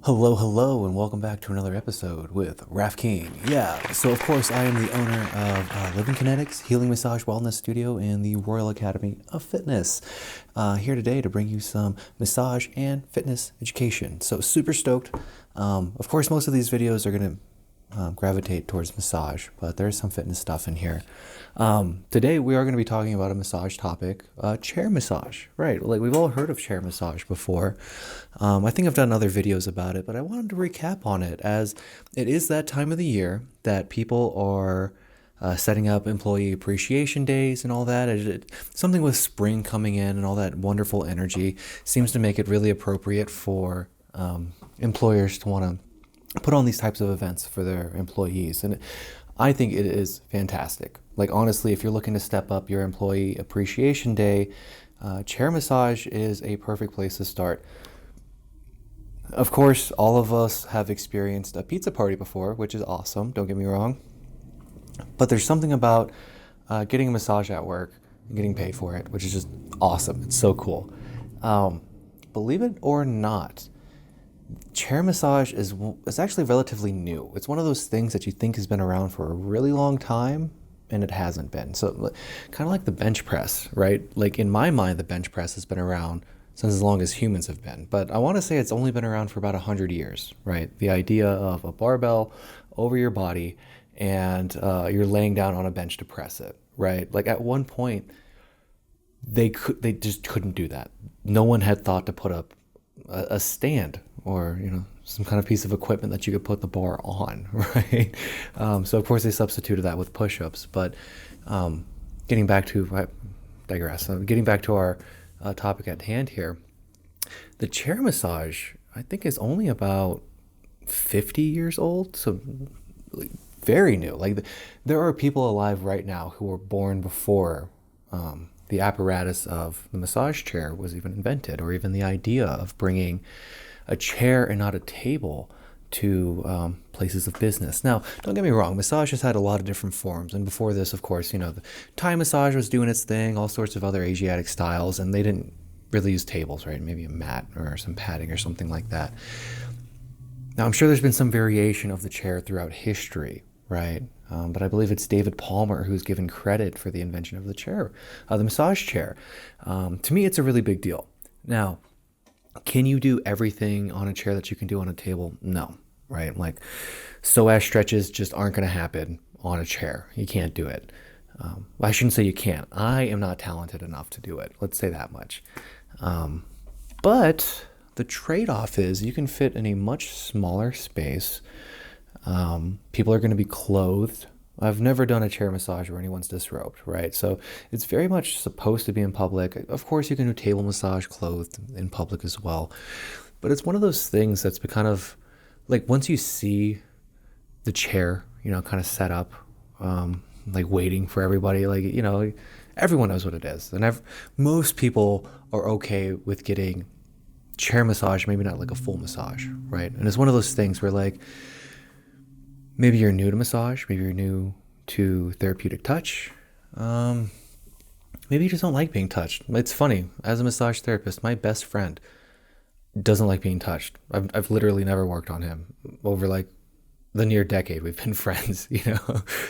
Hello, and welcome back to another episode with Raf King. So of course, I am the owner of Living Kinetics, Healing Massage Wellness Studio, and the Royal Academy of Fitness. Here today to bring you some massage and fitness education. So super stoked. Of course, most of these videos are going to gravitate towards massage, but there's some fitness stuff in here. Today we are going to be talking about a massage topic, chair massage, right? Like we've all heard of chair massage before. I think I've done other videos about it, but I wanted to recap on it as it is that time of the year that people are setting up employee appreciation days and all that. Something with spring coming in and all that wonderful energy seems to make it really appropriate for employers to want to put on these types of events for their employees. And I think it is fantastic. Like honestly, if you're looking to step up your employee appreciation day, chair massage is a perfect place to start. Of course, all of us have experienced a pizza party before, which is awesome, don't get me wrong. But there's something about getting a massage at work and getting paid for it, which is just awesome. It's so cool. Believe it or not, chair massage is actually relatively new. It's one of those things that you think has been around for a really long time, and it hasn't been. So kind of like the bench press, right? Like in my mind, the bench press has been around since as long as humans have been. But I want to say it's only been around for about 100 years, right? The idea of a barbell over your body and you're laying down on a bench to press it, right? Like at one point, they just couldn't do that. No one had thought to put up a stand or some kind of piece of equipment that you could put the bar on, right? So of course they substituted that with push-ups. But getting back to our topic at hand here, the chair massage I think is only about 50 years old, so very new. Like there are people alive right now who were born before the apparatus of the massage chair was even invented, or even the idea of bringing a chair and not a table to places of business. Now, don't get me wrong, massage has had a lot of different forms. And before this, of course, the Thai massage was doing its thing, all sorts of other Asiatic styles, and they didn't really use tables, right? Maybe a mat or some padding or something like that. Now, I'm sure there's been some variation of the chair throughout history, right? But I believe it's David Palmer who's given credit for the invention of the chair, the massage chair. To me, it's a really big deal. Now, can you do everything on a chair that you can do on a table? No, right? Like psoas stretches just aren't going to happen on a chair. You can't do it. I shouldn't say you can't. I am not talented enough to do it. Let's say that much. But the trade-off is you can fit in a much smaller space. People are going to be clothed. I've never done a chair massage where anyone's disrobed, right? So it's very much supposed to be in public. Of course, you can do table massage clothed in public as well. But it's one of those things that's been kind of like once you see the chair, kind of set up, like waiting for everybody, like, everyone knows what it is. And most people are okay with getting chair massage, maybe not like a full massage, right? And it's one of those things where like, maybe you're new to massage, maybe you're new to therapeutic touch. Maybe you just don't like being touched. It's funny, as a massage therapist, my best friend doesn't like being touched. I've literally never worked on him over like the near decade we've been friends,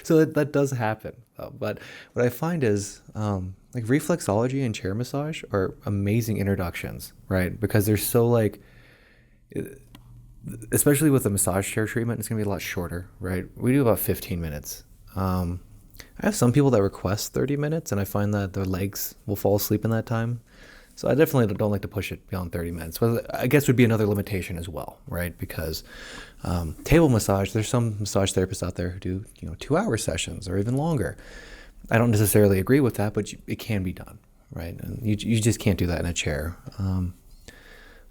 So that does happen. But what I find is like reflexology and chair massage are amazing introductions, right? Because they're so like, especially with the massage chair treatment, it's going to be a lot shorter, right? We do about 15 minutes. I have some people that request 30 minutes, and I find that their legs will fall asleep in that time. So I definitely don't like to push it beyond 30 minutes. But I guess would be another limitation as well, right? Because table massage, there's some massage therapists out there who do 2-hour sessions or even longer. I don't necessarily agree with that, but it can be done, right? And you just can't do that in a chair.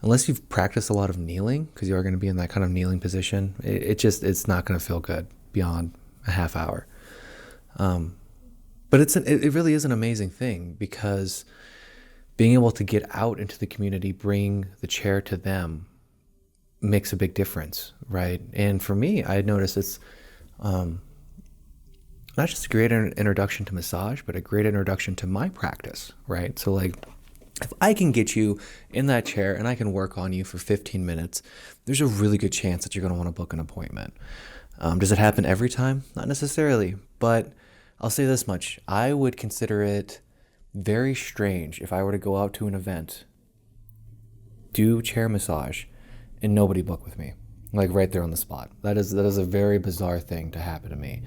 Unless you've practiced a lot of kneeling, because you are going to be in that kind of kneeling position, it's not going to feel good beyond a half hour. But it really is an amazing thing, because being able to get out into the community, bring the chair to them, makes a big difference, right? And for me, I noticed it's not just a great introduction to massage, but a great introduction to my practice, right? So like If I can get you in that chair and I can work on you for 15 minutes, there's a really good chance that you're going to want to book an appointment. Does it happen every time? Not necessarily, but I'll say this much. I would consider it very strange if I were to go out to an event, do chair massage, and nobody book with me, like right there on the spot. That is a very bizarre thing to happen to me.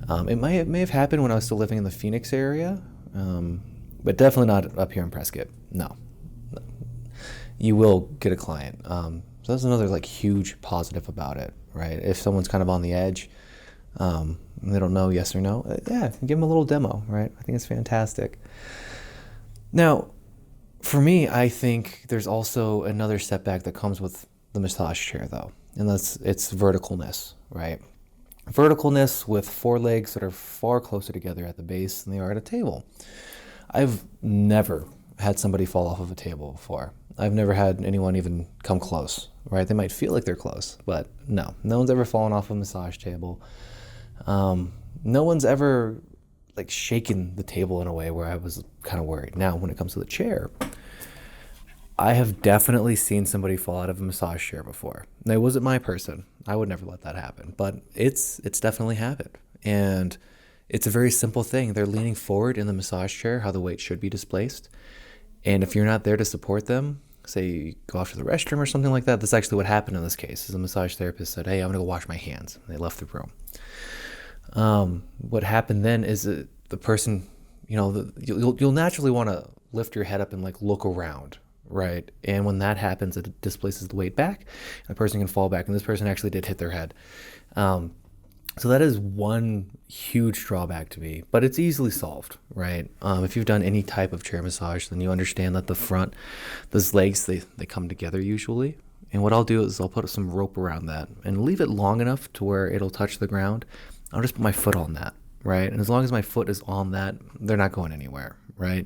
It may have happened when I was still living in the Phoenix area, but definitely not up here in Prescott. No. You will get a client. So that's another like huge positive about it, right? If someone's kind of on the edge, they don't know yes or no, yeah, give them a little demo, right? I think it's fantastic. Now, for me, I think there's also another setback that comes with the massage chair, though, and it's verticalness, right? Verticalness with 4 legs that are far closer together at the base than they are at a table. I've never had somebody fall off of a table before. I've never had anyone even come close, right? They might feel like they're close, but no one's ever fallen off a massage table. No one's ever like shaken the table in a way where I was kind of worried. Now, when it comes to the chair, I have definitely seen somebody fall out of a massage chair before. Now, it wasn't my person. I would never let that happen, but it's definitely happened. And it's a very simple thing. They're leaning forward in the massage chair, how the weight should be displaced. And if you're not there to support them, say you go off to the restroom or something like that, that's actually what happened in this case. Is the massage therapist said, "Hey, I'm gonna go wash my hands." And they left the room. What happened then is that the person, you'll naturally want to lift your head up and like look around, right? And when that happens, it displaces the weight back, and the person can fall back. And this person actually did hit their head. So that is one huge drawback to me, but it's easily solved, right? If you've done any type of chair massage, then you understand that the front, those legs, they come together usually. And what I'll do is I'll put some rope around that and leave it long enough to where it'll touch the ground. I'll just put my foot on that, right? And as long as my foot is on that, they're not going anywhere, right?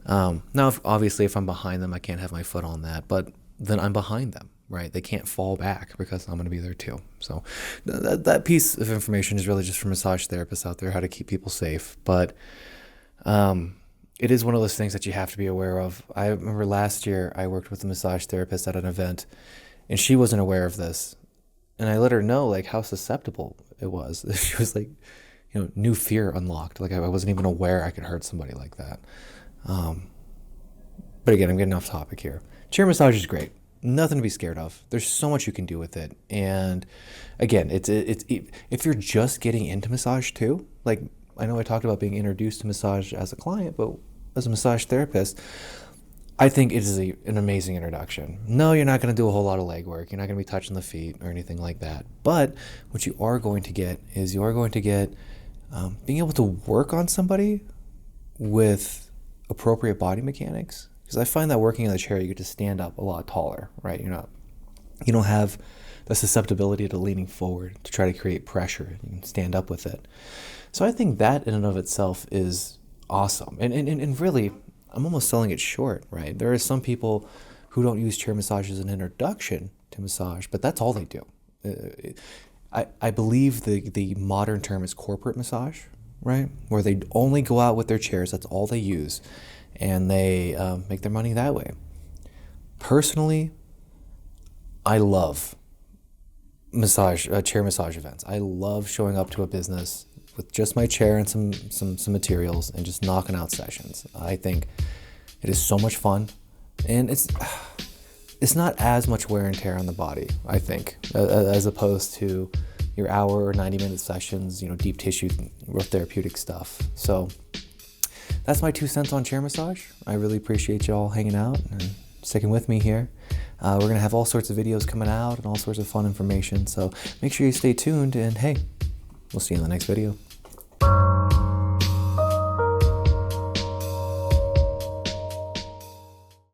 Now, obviously, if I'm behind them, I can't have my foot on that, but then I'm behind them, right? They can't fall back because I'm going to be there too. So that piece of information is really just for massage therapists out there, how to keep people safe. But it is one of those things that you have to be aware of. I remember last year I worked with a massage therapist at an event, and she wasn't aware of this. And I let her know like how susceptible it was. She was like, new fear unlocked. Like I wasn't even aware I could hurt somebody like that. But again, I'm getting off topic here. Chair massage is great. Nothing to be scared of. There's so much you can do with it. And again, it's if you're just getting into massage too, like I know I talked about being introduced to massage as a client, but as a massage therapist, I think it is an amazing introduction. No, you're not going to do a whole lot of leg work. You're not going to be touching the feet or anything like that. But what you are going to get is being able to work on somebody with appropriate body mechanics. Because I find that working in the chair, you get to stand up a lot taller, right? You don't have the susceptibility to leaning forward to try to create pressure. You can stand up with it. So I think that in and of itself is awesome. And really, I'm almost selling it short, right? There are some people who don't use chair massage as an introduction to massage, but that's all they do. I believe the modern term is corporate massage, right? Where they only go out with their chairs, that's all they use, and they make their money that way. Personally, I love chair massage events. I love showing up to a business with just my chair and some materials and just knocking out sessions. I think it is so much fun, and it's not as much wear and tear on the body, I think, as opposed to your hour or 90-minute sessions, deep tissue, real therapeutic stuff. So that's my 2 cents on chair massage. I really appreciate y'all hanging out and sticking with me here. We're going to have all sorts of videos coming out and all sorts of fun information. So make sure you stay tuned, and hey, we'll see you in the next video.